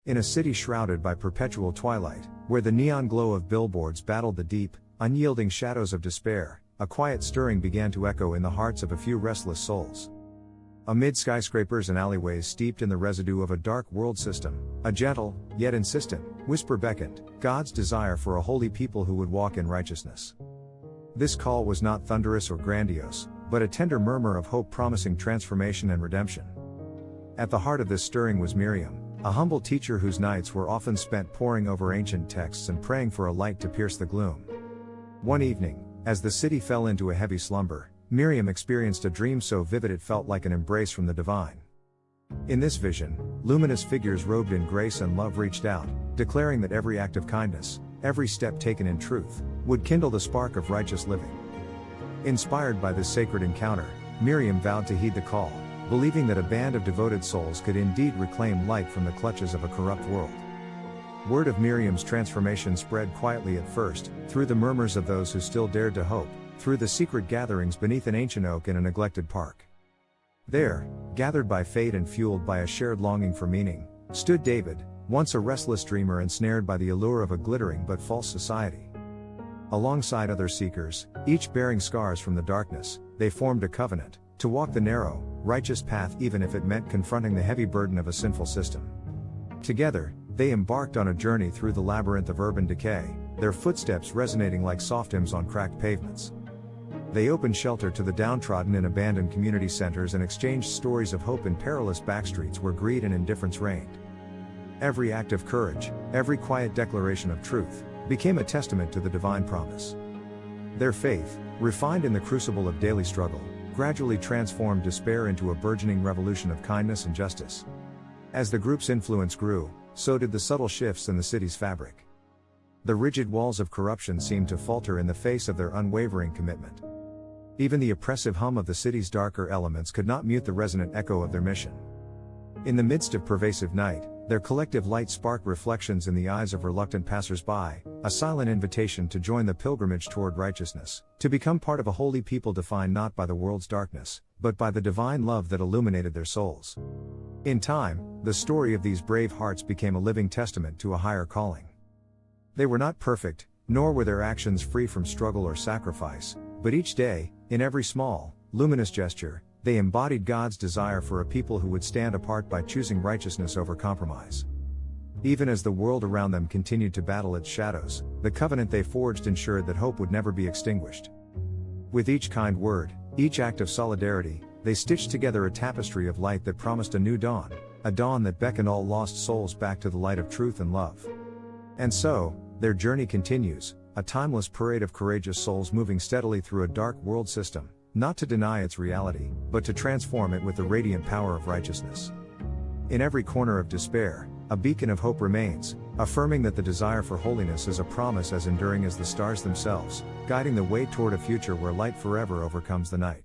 In a city shrouded by perpetual twilight, where the neon glow of billboards battled the deep, unyielding shadows of despair, a quiet stirring began to echo in the hearts of a few restless souls. Amid skyscrapers and alleyways steeped in the residue of a dark world system, a gentle, yet insistent, whisper beckoned, God's desire for a holy people who would walk in righteousness. This call was not thunderous or grandiose, but a tender murmur of hope promising transformation and redemption. At the heart of this stirring was Miriam, a humble teacher whose nights were often spent poring over ancient texts and praying for a light to pierce the gloom. One evening, as the city fell into a heavy slumber, Miriam experienced a dream so vivid it felt like an embrace from the divine. In this vision, luminous figures robed in grace and love reached out, declaring that every act of kindness, every step taken in truth, would kindle the spark of righteous living. Inspired by this sacred encounter, Miriam vowed to heed the call, believing that a band of devoted souls could indeed reclaim light from the clutches of a corrupt world. Word of Miriam's transformation spread quietly at first, through the murmurs of those who still dared to hope, through the secret gatherings beneath an ancient oak in a neglected park. There, gathered by fate and fueled by a shared longing for meaning, stood David, once a restless dreamer ensnared by the allure of a glittering but false society. Alongside other seekers, each bearing scars from the darkness, they formed a covenant, to walk the narrow, righteous path even if it meant confronting the heavy burden of a sinful system. Together, they embarked on a journey through the labyrinth of urban decay, their footsteps resonating like soft hymns on cracked pavements. They opened shelter to the downtrodden in abandoned community centers and exchanged stories of hope in perilous backstreets where greed and indifference reigned. Every act of courage, every quiet declaration of truth, became a testament to the divine promise. Their faith, refined in the crucible of daily struggle, gradually transformed despair into a burgeoning revolution of kindness and justice. As the group's influence grew, so did the subtle shifts in the city's fabric. The rigid walls of corruption seemed to falter in the face of their unwavering commitment. Even the oppressive hum of the city's darker elements could not mute the resonant echo of their mission. In the midst of pervasive night, their collective light sparked reflections in the eyes of reluctant passers-by, a silent invitation to join the pilgrimage toward righteousness, to become part of a holy people defined not by the world's darkness, but by the divine love that illuminated their souls. In time, the story of these brave hearts became a living testament to a higher calling. They were not perfect, nor were their actions free from struggle or sacrifice, but each day, in every small, luminous gesture, they embodied God's desire for a people who would stand apart by choosing righteousness over compromise. Even as the world around them continued to battle its shadows, the covenant they forged ensured that hope would never be extinguished. With each kind word, each act of solidarity, they stitched together a tapestry of light that promised a new dawn, a dawn that beckoned all lost souls back to the light of truth and love. And so, their journey continues, a timeless parade of courageous souls moving steadily through a dark world system, not to deny its reality, but to transform it with the radiant power of righteousness. In every corner of despair, a beacon of hope remains, affirming that the desire for holiness is a promise as enduring as the stars themselves, guiding the way toward a future where light forever overcomes the night.